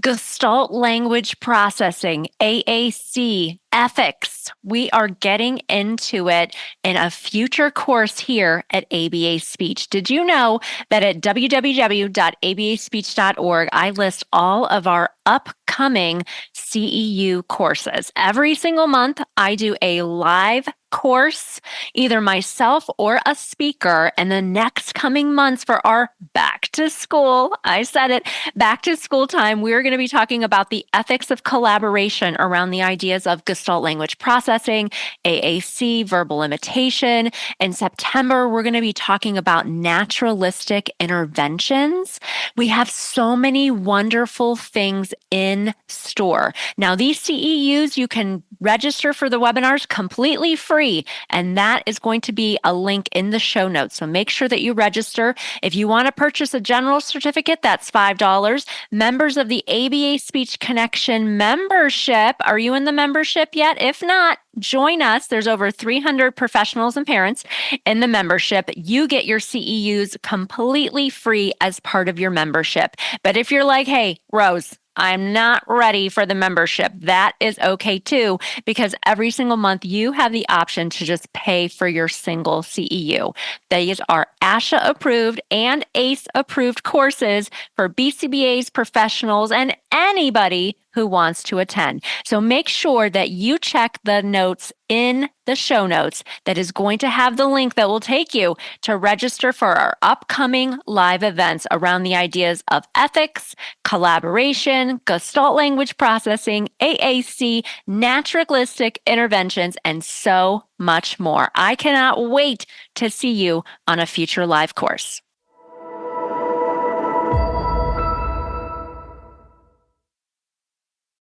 Gestalt language processing, AAC, ethics. We are getting into it in a future course here at ABA Speech. Did you know that at www.abaspeech.org, I list all of our upcoming CEU courses? Every single month, I do a live course, either myself or a speaker. And the next coming months for our back to school, I said it, back to school time, we're going to be talking about the ethics of collaboration around the ideas of Gestalt language processing, AAC, verbal imitation. In September, we're going to be talking about naturalistic interventions. We have so many wonderful things in store. Now, these CEUs, you can register for the webinars completely free, and that is going to be a link in the show notes. So make sure that you register. If you want to purchase a general certificate, that's $5. Members of the ABA Speech Connection membership, are you in the membership yet? If not, join us. There's over 300 professionals and parents in the membership. You get your CEUs completely free as part of your membership. But if you're like, hey, Rose, I'm not ready for the membership, that is okay too, because every single month you have the option to just pay for your single CEU. These are ASHA approved and ACE approved courses for BCBAs, professionals, and anybody who wants to attend. So make sure that you check the notes in the show notes that is going to have the link that will take you to register for our upcoming live events around the ideas of ethics, collaboration, Gestalt language processing, AAC, naturalistic interventions, and so much more. I cannot wait to see you on a future live course.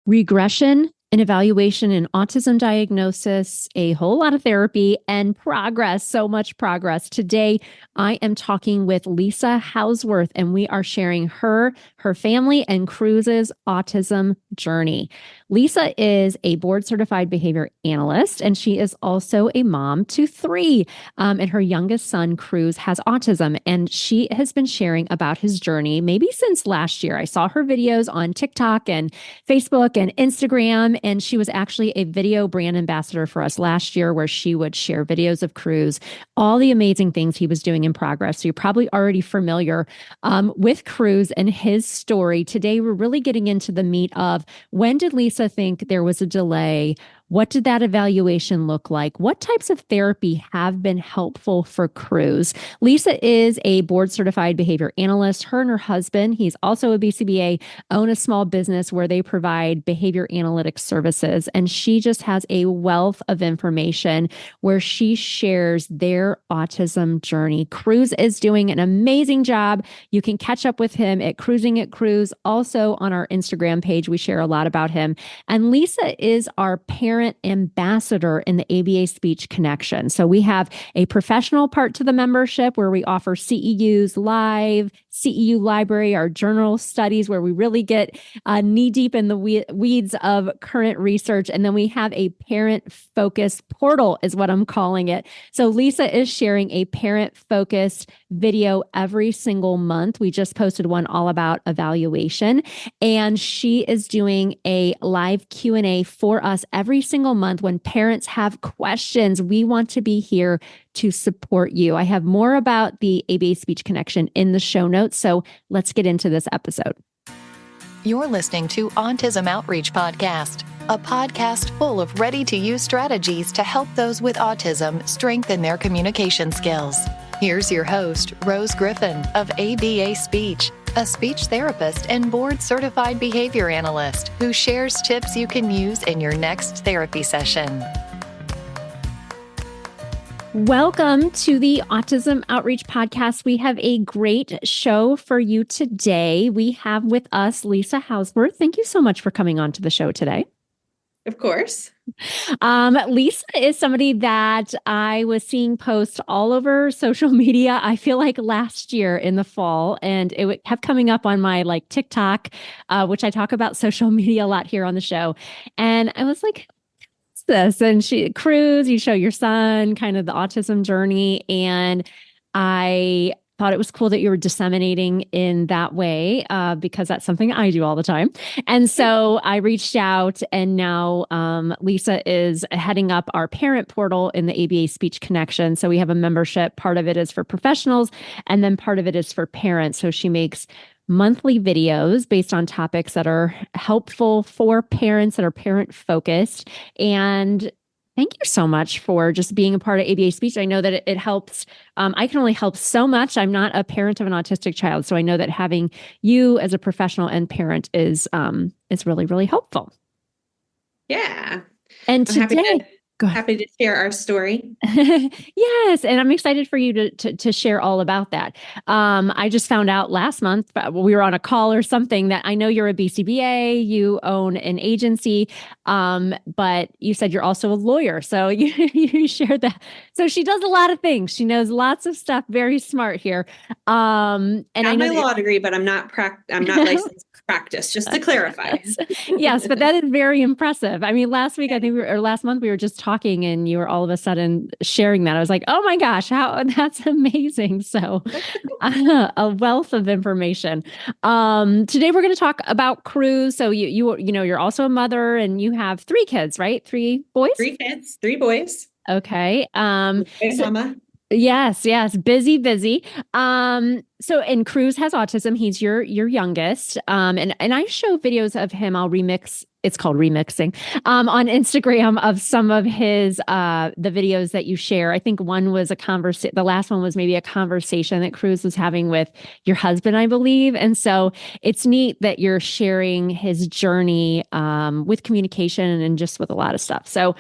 Regression and evaluation in autism diagnosis, a whole lot of therapy and progress, so much progress. Today, I am talking with Lisa Hausworth, and we are sharing her family, and Kruz's autism journey. Lisa is a board-certified behavior analyst, and she is also a mom to 3. And her youngest son, Kruz, has autism, and she has been sharing about his journey maybe since last year. I saw her videos on TikTok and Facebook and Instagram, and she was actually a video brand ambassador for us last year, where she would share videos of Kruz, all the amazing things he was doing in progress. So you're probably already familiar with Kruz and his story. Today, we're really getting into the meat of, when did Lisa think there was a delay? What did that evaluation look like? What types of therapy have been helpful for Kruz? Lisa is a board-certified behavior analyst. Her and her husband, he's also a BCBA, own a small business where they provide behavior analytics services. And she just has a wealth of information where she shares their autism journey. Kruz is doing an amazing job. You can catch up with him at Cruising at Kruz. Also on our Instagram page, we share a lot about him. And Lisa is our parent ambassador in the ABA Speech Connection. So we have a professional part to the membership where we offer CEUs live, CEU library, our journal studies where we really get knee deep in the weeds of current research. And then we have a parent-focused portal is what I'm calling it. So Lisa is sharing a parent-focused video every single month. We just posted one all about evaluation, and she is doing a live Q&A for us every single month. When parents have questions, we want to be here to support you. I have more about the ABA Speech Connection in the show notes, so let's get into this episode. You're listening to Autism Outreach Podcast, a podcast full of ready-to-use strategies to help those with autism strengthen their communication skills. Here's your host, Rose Griffin of ABA Speech, a speech therapist and board-certified behavior analyst who shares tips you can use in your next therapy session. Welcome to the Autism Outreach Podcast. We have a great show for you today. We have with us Lisa Hausworth. Thank you so much for coming on to the show today. Of course. Lisa is somebody that I was seeing posts all over social media. I feel like last year in the fall, and it kept coming up on my TikTok, which I talk about social media a lot here on the show. And I was like, what's this? And Kruz, you show your son kind of the autism journey. And I thought it was cool that you were disseminating in that way, because that's something I do all the time. And so I reached out, and now Lisa is heading up our parent portal in the ABA Speech Connection. So we have a membership. Part of it is for professionals, and then part of it is for parents. So she makes monthly videos based on topics that are helpful for parents, that are parent focused. And thank you so much for just being a part of ABA Speech. I know that it helps. I can only help so much. I'm not a parent of an autistic child, so I know that having you as a professional and parent is really, really helpful. Yeah. And I'm today, go ahead. happy to share our story. Yes, and I'm excited for you to share all about that. I just found out last month, we were on a call or something, that I know you're a BCBA, you own an agency, but you said you're also a lawyer. So you shared that. So she does a lot of things. She knows lots of stuff. Very smart here. And I know my law degree, but I'm not licensed to practice. Just to clarify. Yes, but that is very impressive. I mean, last week, I think or last month, we were just talking, and you were all of a sudden sharing that. I was like, oh my gosh, that's amazing. So a wealth of information. Today we're going to talk about Kruz. So you're also a mother, and you have 3 kids, right? 3 boys? 3 kids, 3 boys. Okay. Mama. Yes. Busy. And Kruz has autism. He's your youngest. And I show videos of him. It's called remixing, on Instagram, of some of his, the videos that you share. I think one was the last one was maybe a conversation that Kruz was having with your husband, I believe. And so it's neat that you're sharing his journey, with communication and just with a lot of stuff. So,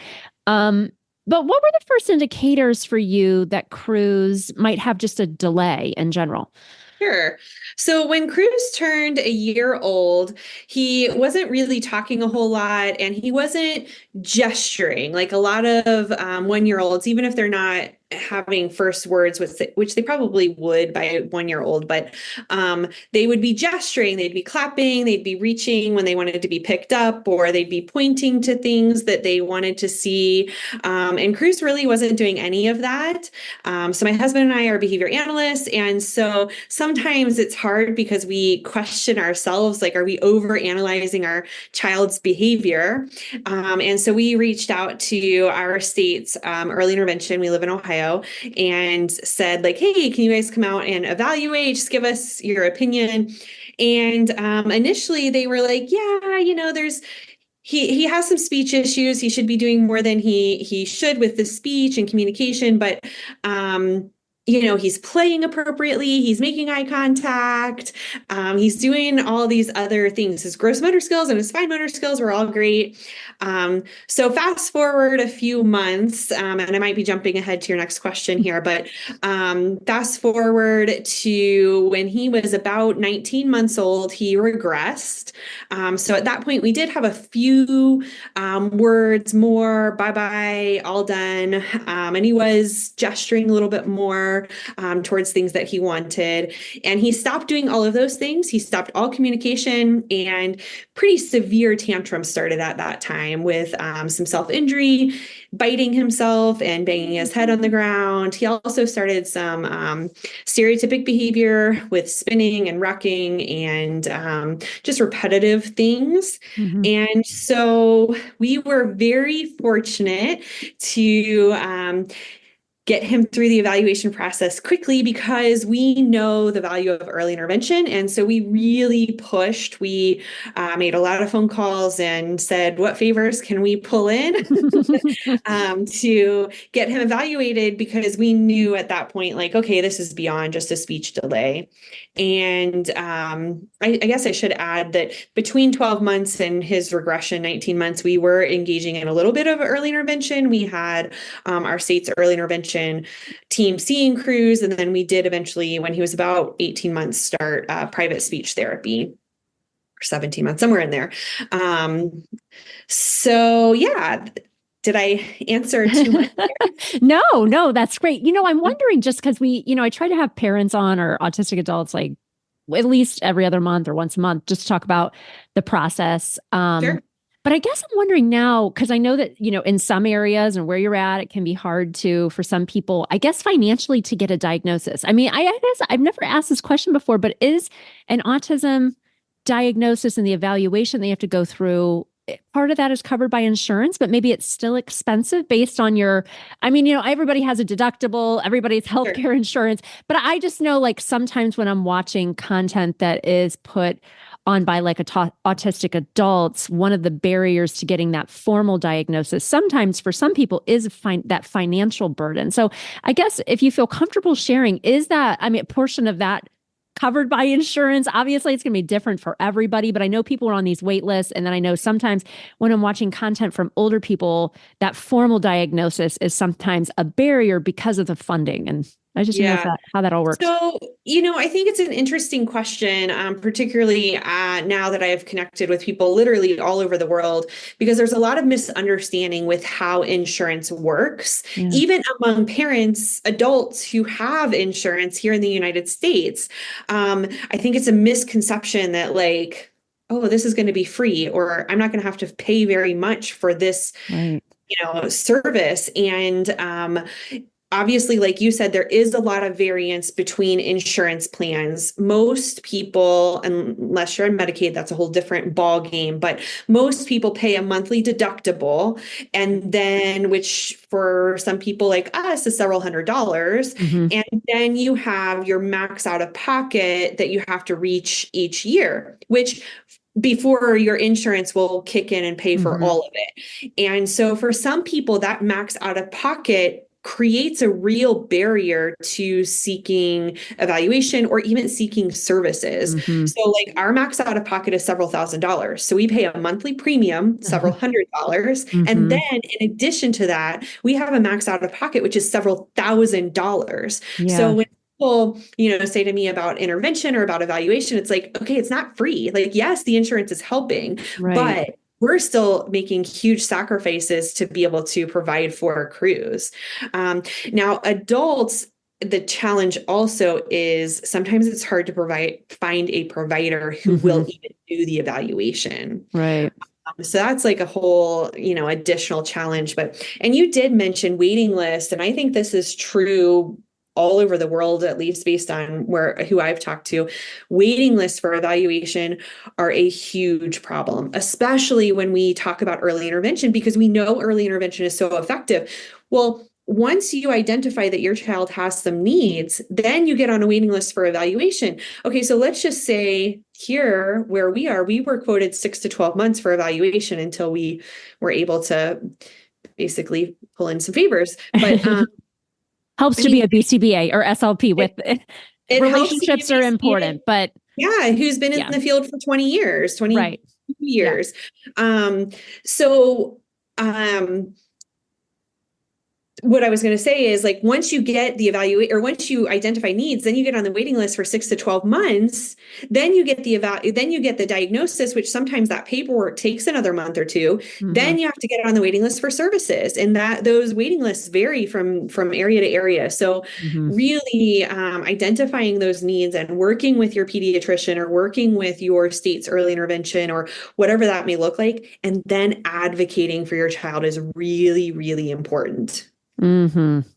but what were the first indicators for you that Kruz might have just a delay in general? Sure. So when Kruz turned a year old, he wasn't really talking a whole lot, and he wasn't gesturing like a lot of 1-year-olds, even if they're not having first words, which they probably would by a 1-year-old, but they would be gesturing, they'd be clapping, they'd be reaching when they wanted to be picked up, or they'd be pointing to things that they wanted to see. And Kruz really wasn't doing any of that. So my husband and I are behavior analysts, and so sometimes it's hard because we question ourselves, like, are we over analyzing our child's behavior? And so we reached out to our state's early intervention. We live in Ohio, and said, like, hey, can you guys come out and evaluate? Just give us your opinion. And initially they were like, yeah, he has some speech issues. He should be doing more than he should with the speech and communication, but he's playing appropriately. He's making eye contact. He's doing all these other things. His gross motor skills and his fine motor skills were all great. So fast forward a few months, and I might be jumping ahead to your next question here, but fast forward to when he was about 19 months old, he regressed. So at that point, we did have a few words more, bye-bye, all done. And he was gesturing a little bit more towards things that he wanted. And he stopped doing all of those things. He stopped all communication, and pretty severe tantrums started at that time with some self-injury, biting himself and banging his head on the ground. He also started some stereotypic behavior with spinning and rocking and just repetitive things. Mm-hmm. And so we were very fortunate to get him through the evaluation process quickly, because we know the value of early intervention. And so we really pushed. We made a lot of phone calls and said, what favors can we pull in to get him evaluated? Because we knew at that point, like, okay, this is beyond just a speech delay. And I guess I should add that between 12 months and his regression, 19 months, we were engaging in a little bit of early intervention. We had our state's early intervention team seeing Kruz, and then we did eventually, when he was about 18 months, start private speech therapy, or 17 months, somewhere in there. So yeah. Did I answer too much? No, that's great. I'm wondering, just because I try to have parents on, or autistic adults, like at least every other month or once a month, just to talk about the process. Sure. But I guess I'm wondering now, because I know that, in some areas and where you're at, it can be hard for some people, I guess, financially to get a diagnosis. I mean, I guess I've never asked this question before, but is an autism diagnosis and the evaluation they have to go through, part of that is covered by insurance, but maybe it's still expensive based on everybody has a deductible, everybody's Sure. healthcare insurance. But I just know, like, sometimes when I'm watching content that is put on by like autistic adults, one of the barriers to getting that formal diagnosis sometimes for some people is that financial burden. So I guess if you feel comfortable sharing, is that, a portion of that covered by insurance? Obviously, it's going to be different for everybody, but I know people are on these wait lists. And then I know sometimes when I'm watching content from older people, that formal diagnosis is sometimes a barrier because of the funding. And I just didn't know how that all works. So, I think it's an interesting question, particularly now that I have connected with people literally all over the world, because there's a lot of misunderstanding with how insurance works, even among parents, adults who have insurance here in the United States. I think it's a misconception that, like, oh, this is going to be free, or I'm not going to have to pay very much for this, service. And obviously, like you said, there is a lot of variance between insurance plans. Most people, unless you're on Medicaid, that's a whole different ball game, but most people pay a monthly deductible, and then, which for some people like us is several $100s. And then you have your max out of pocket that you have to reach each year, which before your insurance will kick in and pay for all of it. And so for some people, that max out of pocket creates a real barrier to seeking evaluation or even seeking services. So like our max out of pocket is several $1,000s. So we pay a monthly premium, several $100s. And then in addition to that, we have a max out of pocket, which is several $1,000s. So when people, say to me about intervention or about evaluation, it's like, okay, it's not free. Like, yes, the insurance is helping, but we're still making huge sacrifices to be able to provide for Kruz. Now, adults, the challenge also is sometimes it's hard to find a provider who will even do the evaluation. Right. So that's like a whole, additional challenge. And you did mention waiting lists, and I think this is true all over the world, at least based on who I've talked to. Waiting lists for evaluation are a huge problem, especially when we talk about early intervention, because we know early intervention is so effective. Well, once you identify that your child has some needs, then you get on a waiting list for evaluation. Okay, so let's just say here where we were quoted 6 to 12 months for evaluation until we were able to basically pull in some favors. But helps to be a BCBA or SLP with relationships are important, but who's been in the field for 20 years, 20 years. What I was going to say is, like, once you get the or once you identify needs, then you get on the waiting list for 6 to 12 months. Then you get then you get the diagnosis, which sometimes that paperwork takes another month or two. Then you have to get on the waiting list for services, and those waiting lists vary from area to area. So really identifying those needs and working with your pediatrician or working with your state's early intervention or whatever that may look like, and then advocating for your child is really, really important.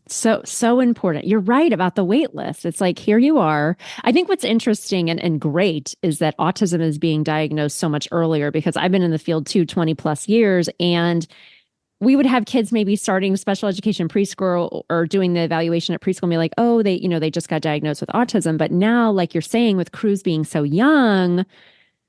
So important. You're right about the wait list. It's like, here you are. I think what's interesting and great is that autism is being diagnosed so much earlier, because I've been in the field too, 20 plus years, and we would have kids maybe starting special education preschool or doing the evaluation at preschool and be like, oh, they just got diagnosed with autism. But now, like you're saying, with Kruz being so young,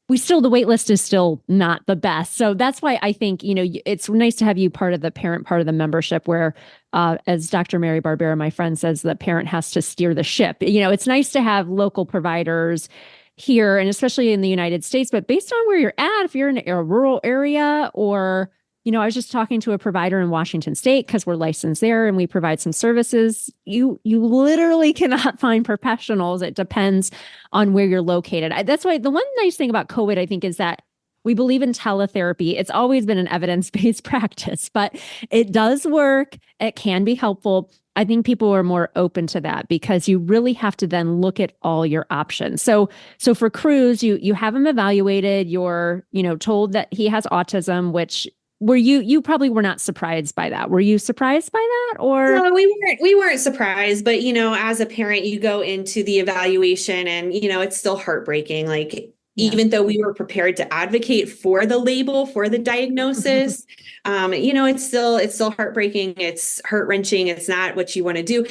the wait list is still not the best. So that's why I think, it's nice to have you part of the parent part of the membership where, as Dr. Mary Barbera, my friend, says, the parent has to steer the ship. It's nice to have local providers here, and especially in the United States, but based on where you're at, if you're in a rural area or, I was just talking to a provider in Washington State because we're licensed there and we provide some services. You literally cannot find professionals. It depends on where you're located. That's why the one nice thing about COVID, I think, is that we believe in teletherapy. It's always been an evidence-based practice, but it does work. It can be helpful. I think people are more open to that because you really have to then look at all your options. So for Kruz, you have him evaluated, you're, told that he has autism, which you probably were not surprised by that. Were you surprised by that or? No, we weren't surprised, but as a parent, you go into the evaluation and it's still heartbreaking. Like Yeah. even though we were prepared to advocate for the label, for the diagnosis, it's still heartbreaking. It's heart-wrenching. It's not what you want to do.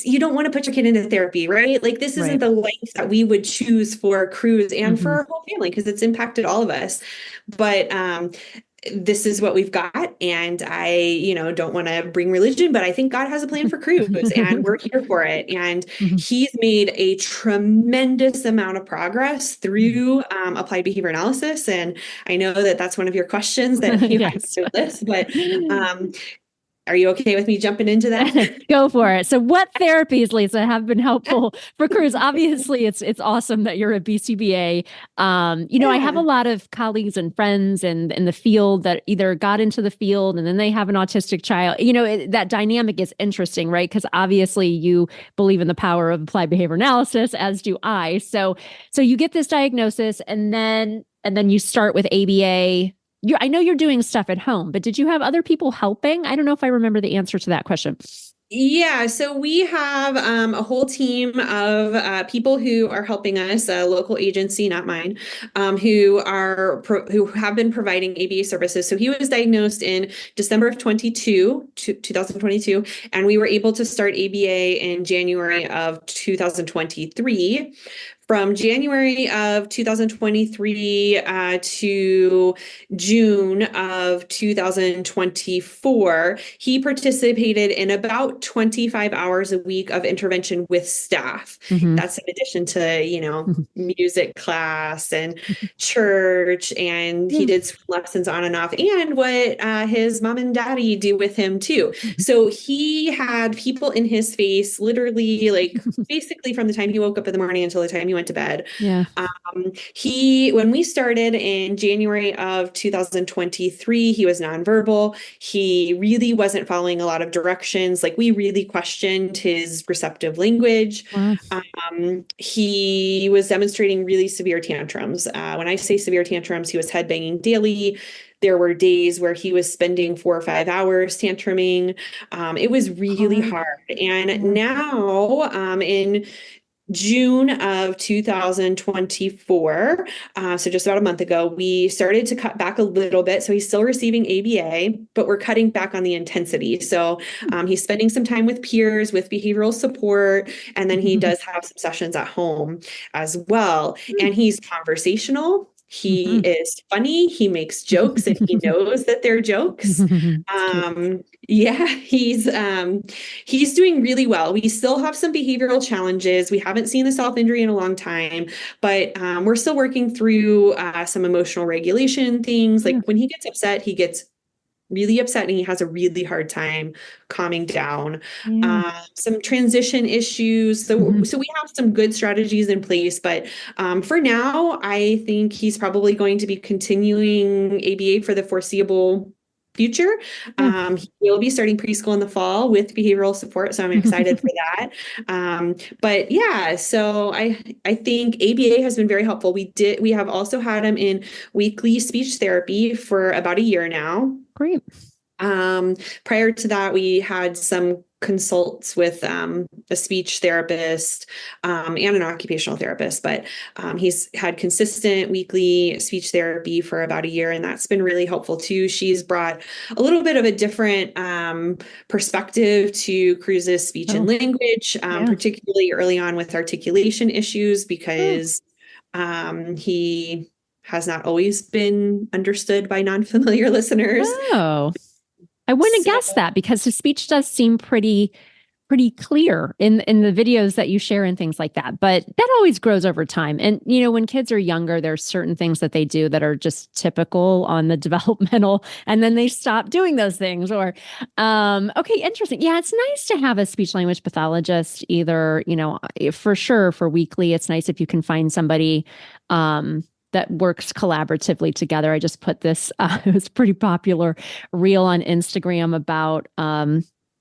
You don't want to put your kid into therapy, right? Like this isn't Right. the life that we would choose for Cruz and for Mhm. our whole family because it's impacted all of us. But this is what we've got. And I, don't want to bring religion, but I think God has a plan for Cruz and we're here for it. And Mhm. he's made a tremendous amount of progress through applied behavior analysis. And I know that that's one of your questions that you have Yes. to list, but are you okay with me jumping into that? Go for it. So what therapies, Lisa, have been helpful for Cruz? Obviously, it's awesome that you're a BCBA. I have a Yeah. lot of colleagues and friends in the field that either got into the field and then they have an autistic child. That dynamic is interesting, right? Because obviously you believe in the power of applied behavior analysis, as do I. So you get this diagnosis and then you start with ABA. I know you're doing stuff at home, but did you have other people helping? I don't know if I remember the answer to that question. Yeah, so we have a whole team of people who are helping us, a local agency, not mine, who have been providing ABA services. So he was diagnosed in December of 2022, and we were able to start ABA in January of 2023. From January of 2023 to June of 2024, he participated in about 25 hours a week of intervention with staff. Mm-hmm. That's in addition to, music class and church, and he did lessons on and off, and what his mom and daddy do with him too. So he had people in his face literally like basically from the time he woke up in the morning until the time he went to bed. Yeah. When we started in January of 2023, he was nonverbal. He really wasn't following a lot of directions. Like we really questioned his receptive language. Wow. He was demonstrating really severe tantrums. When I say severe tantrums, he was headbanging daily. There were days where he was spending 4 or 5 hours tantruming. It was really hard. And now, in June of 2024, so just about a month ago, we started to cut back a little bit. So he's still receiving ABA, but we're cutting back on the intensity. So he's spending some time with peers, with behavioral support, and then he does have some sessions at home as well. And he's conversational. He is funny. He makes jokes and he knows that they're jokes. Yeah, he's doing really well. We still have some behavioral challenges. We haven't seen the self-injury in a long time, but we're still working through some emotional regulation things. Like when he gets upset, he gets really upset and he has a really hard time calming down. Some transition issues. So we have some good strategies in place, but for now, I think he's probably going to be continuing ABA for the foreseeable future. He will be starting preschool in the fall with behavioral support, so I'm excited for that. But yeah, so I think ABA has been very helpful. We have also had him in weekly speech therapy for about a year now. Great. Prior to that, we had some consults with a speech therapist and an occupational therapist, but he's had consistent weekly speech therapy for about a year, and that's been really helpful too. She's brought a little bit of a different perspective to Cruz's speech and language, particularly early on with articulation issues, because he has not always been understood by non-familiar listeners. Oh, I wouldn't have guessed that because his speech does seem pretty clear in the videos that you share and things like that. But that always grows over time. And when kids are younger, there's certain things that they do that are just typical on the developmental, and then they stop doing those things. Or okay, interesting. Yeah, it's nice to have a speech language pathologist, either, for sure for weekly. It's nice if you can find somebody that works collaboratively together. I just put this, it was pretty popular reel on Instagram about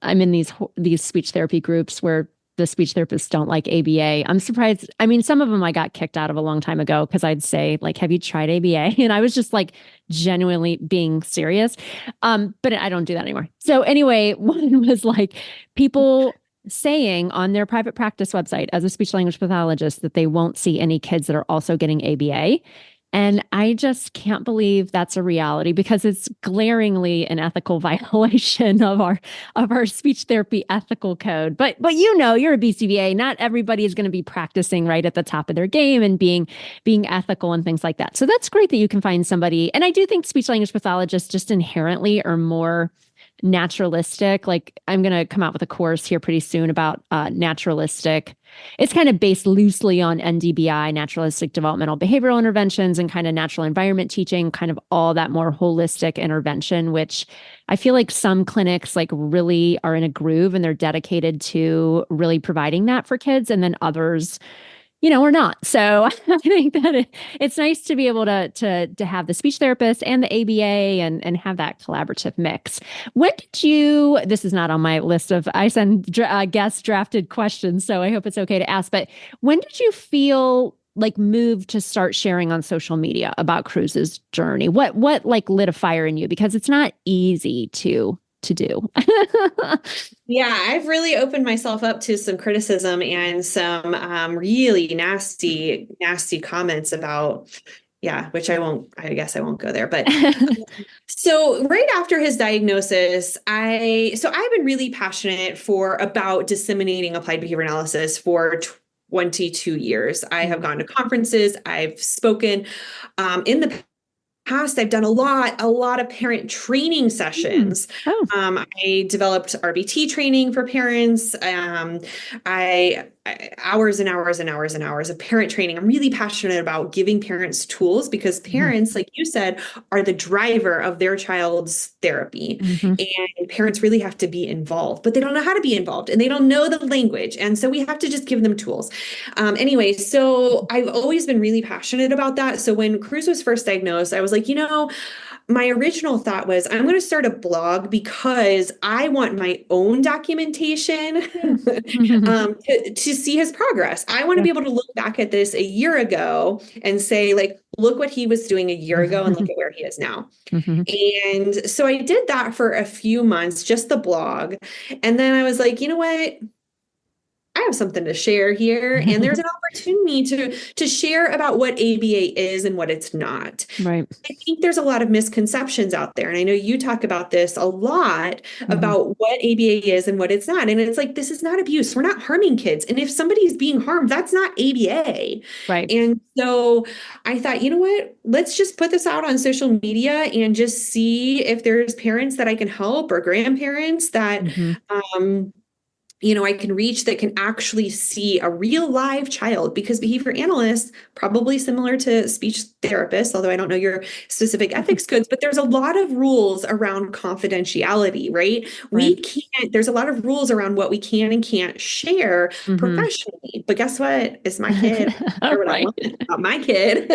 I'm in these speech therapy groups where the speech therapists don't like ABA. I'm surprised. I mean, some of them I got kicked out of a long time ago because I'd say, like, have you tried ABA? And I was just like genuinely being serious. But I don't do that anymore. So anyway, one was like people saying on their private practice website as a speech language pathologist that they won't see any kids that are also getting ABA. And I just can't believe that's a reality because it's glaringly an ethical violation of our speech therapy ethical code. But you're a BCBA. Not everybody is going to be practicing right at the top of their game and being ethical and things like that. So that's great that you can find somebody. And I do think speech language pathologists just inherently are more naturalistic. Like I'm going to come out with a course here pretty soon about naturalistic. It's kind of based loosely on NDBI, naturalistic developmental behavioral interventions, and kind of natural environment teaching, kind of all that more holistic intervention, which I feel like some clinics like really are in a groove and they're dedicated to really providing that for kids. And then others, or not. So I think that it's nice to be able to have the speech therapist and the ABA and have that collaborative mix. When did you, this is not on my list of, I send guest drafted questions, so I hope it's okay to ask, but when did you feel like moved to start sharing on social media about Kruz's journey? What like lit a fire in you? Because it's not easy to do. Yeah, I've really opened myself up to some criticism and some really nasty comments about, which I guess I won't go there. But so right after his diagnosis, I've been really passionate about disseminating applied behavior analysis for 22 years. I have gone to conferences, I've spoken in the past. I've done a lot of parent training sessions. I developed RBT training for parents. Hours and hours and hours and hours of parent training. I'm really passionate about giving parents tools because parents, like you said, are the driver of their child's therapy. And parents really have to be involved, but they don't know how to be involved and they don't know the language. And so we have to just give them tools. Anyway, so I've always been really passionate about that. So when Kruz was first diagnosed, I was like, my original thought was I'm going to start a blog because I want my own documentation to see his progress. I want to be able to look back at this a year ago and say, like, look what he was doing a year ago and look at where he is now. And so I did that for a few months, just the blog. And then I was like, you know what? I have something to share here. And there's an opportunity to share about what ABA is and what it's not. Right. I think there's a lot of misconceptions out there. And I know you talk about this a lot about what ABA is and what it's not. And it's like, this is not abuse. We're not harming kids. And if somebody's being harmed, that's not ABA. Right. And so I thought, you know what, let's just put this out on social media and just see if there's parents that I can help or grandparents that, I can reach that can actually see a real live child, because behavior analysts, probably similar to speech therapists, although I don't know your specific ethics codes, but there's a lot of rules around confidentiality, right? There's a lot of rules around what we can and can't share professionally, but guess what? It's my kid. I want about my kid.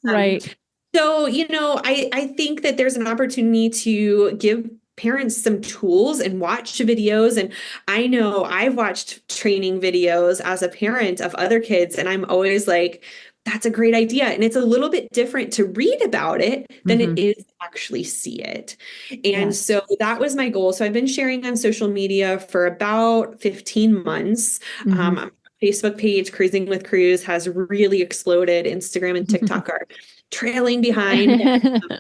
Right. So, I think that there's an opportunity to give parents some tools and watch videos. And I know I've watched training videos as a parent of other kids, and I'm always like, that's a great idea. And it's a little bit different to read about it than it is to actually see it. And so that was my goal. So I've been sharing on social media for about 15 months. Facebook page, Cruising with Kruz, has really exploded. Instagram and TikTok are trailing behind.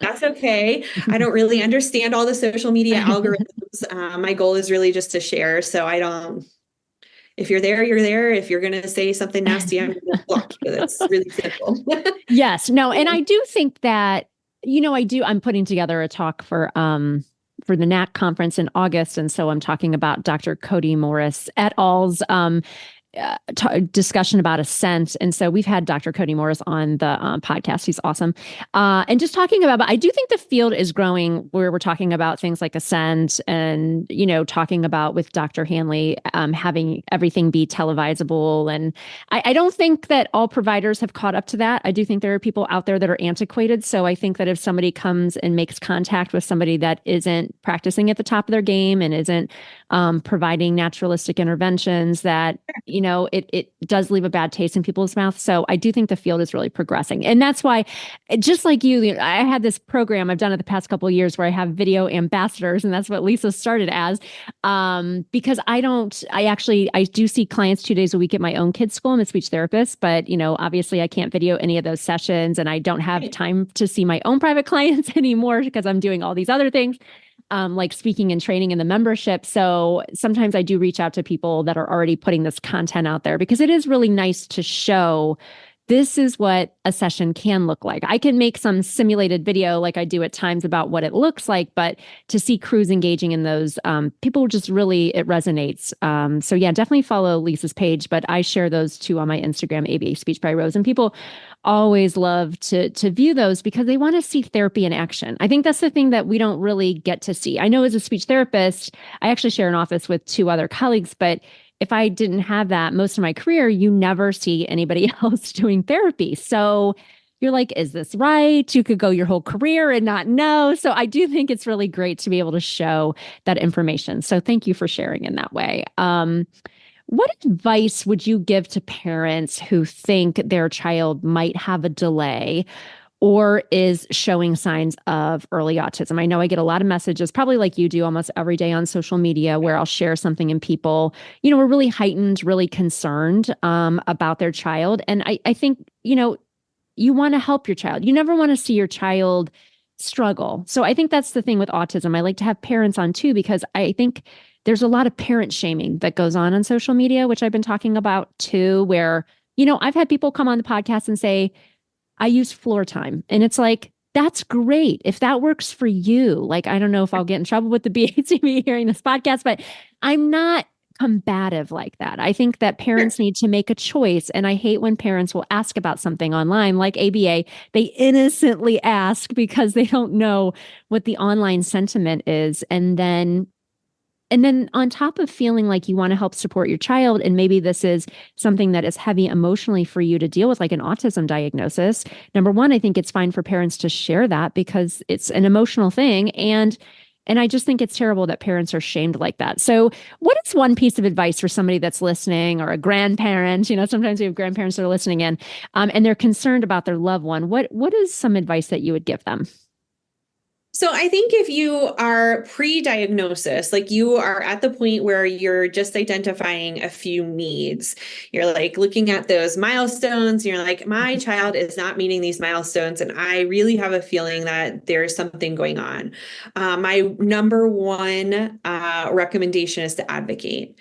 That's okay. I don't really understand all the social media algorithms. My goal is really just to share. So if you're there, you're there. If you're going to say something nasty, I'm going to block you. That's really simple. Yes. No. And I do think that, I'm putting together a talk for the NAC conference in August. And so I'm talking about Dr. Cody Morris et al.'s discussion about assent. And so we've had Dr. Cody Morris on the podcast. He's awesome. And just talking about, but I do think the field is growing where we're talking about things like assent and, talking about with Dr. Hanley, having everything be televisable. And I don't think that all providers have caught up to that. I do think there are people out there that are antiquated. So I think that if somebody comes and makes contact with somebody that isn't practicing at the top of their game and isn't providing naturalistic interventions, that it does leave a bad taste in people's mouths. So I do think the field is really progressing. And that's why, just like you, I had this program I've done it the past couple of years where I have video ambassadors, and that's what Lisa started as. Because I do see clients 2 days a week at my own kids' school. I'm a speech therapist, but obviously I can't video any of those sessions, and I don't have time to see my own private clients anymore because I'm doing all these other things. Like speaking and training in the membership. So sometimes I do reach out to people that are already putting this content out there because it is really nice to show this is what a session can look like. I can make some simulated video like I do at times about what it looks like, but to see Kruz engaging in those, people just really, it resonates. So yeah, definitely follow Lisa's page, but I share those too on my Instagram, ABA Speech by Rose, and people always love to view those because they want to see therapy in action. I think that's the thing that we don't really get to see. I know as a speech therapist, I actually share an office with 2 other colleagues, but if I didn't have that most of my career, you never see anybody else doing therapy. So you're like, is this right? You could go your whole career and not know. So I do think it's really great to be able to show that information. So thank you for sharing in that way. What advice would you give to parents who think their child might have a delay or is showing signs of early autism? I know I get a lot of messages, probably like you do almost every day on social media, where I'll share something and people, are really heightened, really concerned about their child. And I think, you want to help your child. You never want to see your child struggle. So I think that's the thing with autism. I like to have parents on too, because I think there's a lot of parent shaming that goes on social media, which I've been talking about too, where, I've had people come on the podcast and say, I use floor time. And it's like, that's great. If that works for you, like, I don't know if I'll get in trouble with the BACB hearing this podcast, but I'm not combative like that. I think that parents need to make a choice. And I hate when parents will ask about something online, like ABA, they innocently ask because they don't know what the online sentiment is. And then on top of feeling like you want to help support your child, and maybe this is something that is heavy emotionally for you to deal with, like an autism diagnosis. Number one, I think it's fine for parents to share that because it's an emotional thing. And I just think it's terrible that parents are shamed like that. So what is one piece of advice for somebody that's listening, or a grandparent? Sometimes we have grandparents that are listening in, and they're concerned about their loved one. What is some advice that you would give them? So I think if you are pre-diagnosis, like you are at the point where you're just identifying a few needs, you're like looking at those milestones, you're like, my child is not meeting these milestones, and I really have a feeling that there's something going on. My number one recommendation is to advocate.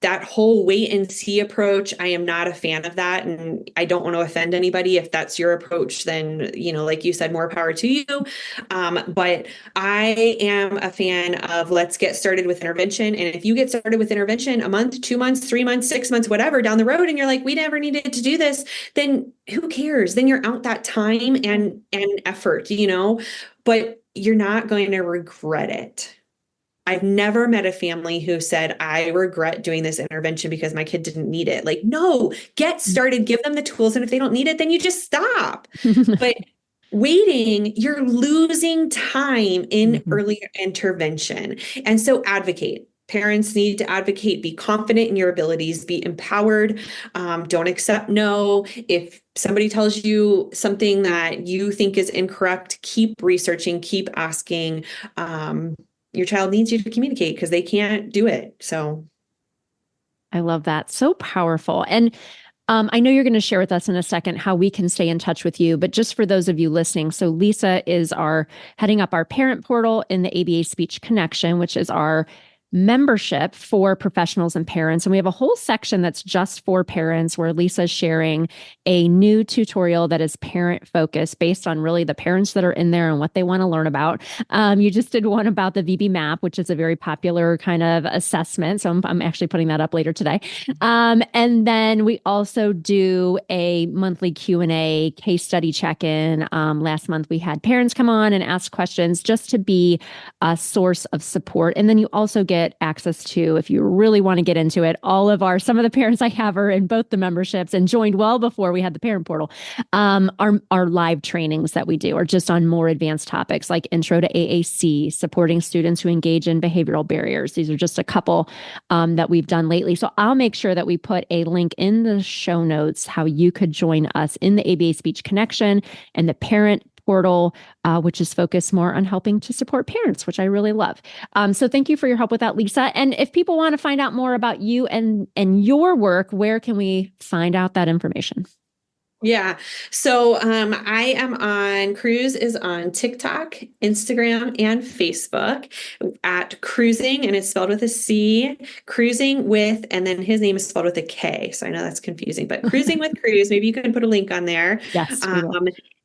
That whole wait and see approach, I am not a fan of that. And I don't want to offend anybody. If that's your approach, then, like you said, more power to you. But I am a fan of let's get started with intervention. And if you get started with intervention a month, 2 months, 3 months, 6 months, whatever down the road, and you're like, we never needed to do this, then who cares? Then you're out that time and effort, but you're not going to regret it. I've never met a family who said, I regret doing this intervention because my kid didn't need it. Like, no, get started, give them the tools. And if they don't need it, then you just stop. But waiting, you're losing time in early intervention. And so advocate. Parents need to advocate, be confident in your abilities, be empowered. Don't accept no. If somebody tells you something that you think is incorrect, keep researching, keep asking. Your child needs you to communicate because they can't do it. So I love that. So powerful. And I know you're going to share with us in a second how we can stay in touch with you, but just for those of you listening, so Lisa is heading up our parent portal in the ABA Speech Connection, which is our membership for professionals and parents. And we have a whole section that's just for parents where Lisa's sharing a new tutorial that is parent focused based on really the parents that are in there and what they want to learn about. You just did one about the VB map, which is a very popular kind of assessment. So I'm actually putting that up later today. And then we also do a monthly Q&A case study check-in. Last month we had parents come on and ask questions just to be a source of support. And then you also get access to, if you really want to get into it, some of the parents I have are in both the memberships and joined well before we had the parent portal. Our live trainings that we do are just on more advanced topics like intro to AAC, supporting students who engage in behavioral barriers. These are just a couple that we've done lately. So I'll make sure that we put a link in the show notes how you could join us in the ABA Speech Connection and the parent portal, which is focused more on helping to support parents, which I really love. So thank you for your help with that, Lisa. And if people want to find out more about you and your work, where can we find out that information? Yeah. So Kruz is on TikTok, Instagram, and Facebook at Kruzing, and it's spelled with a C, Kruzing with, and then his name is spelled with a K. So I know that's confusing, but Kruzing with Kruz, maybe you can put a link on there. Yes.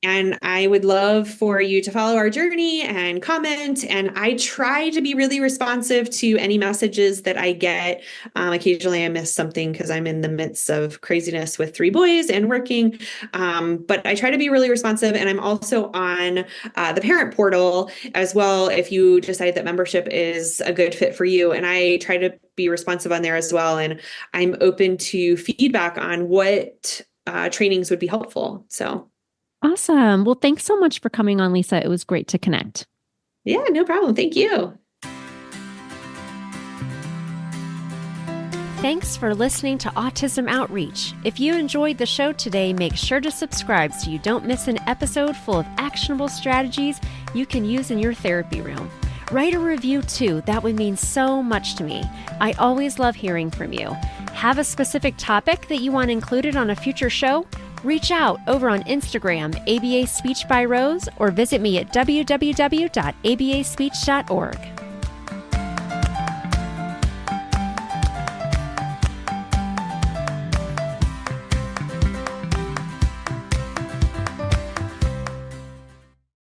And I would love for you to follow our journey and comment. And I try to be really responsive to any messages that I get. Occasionally I miss something because I'm in the midst of craziness with 3 boys and working. But I try to be really responsive. And I'm also on the parent portal as well if you decide that membership is a good fit for you. And I try to be responsive on there as well. And I'm open to feedback on what trainings would be helpful. So. Awesome. Well, thanks so much for coming on, Lisa. It was great to connect. Yeah, no problem. Thank you. Thanks for listening to Autism Outreach. If you enjoyed the show today, make sure to subscribe so you don't miss an episode full of actionable strategies you can use in your therapy room. Write a review too. That would mean so much to me. I always love hearing from you. Have a specific topic that you want included on a future show? Reach out over on Instagram, ABA Speech by Rose, or visit me at www.abaspeech.org.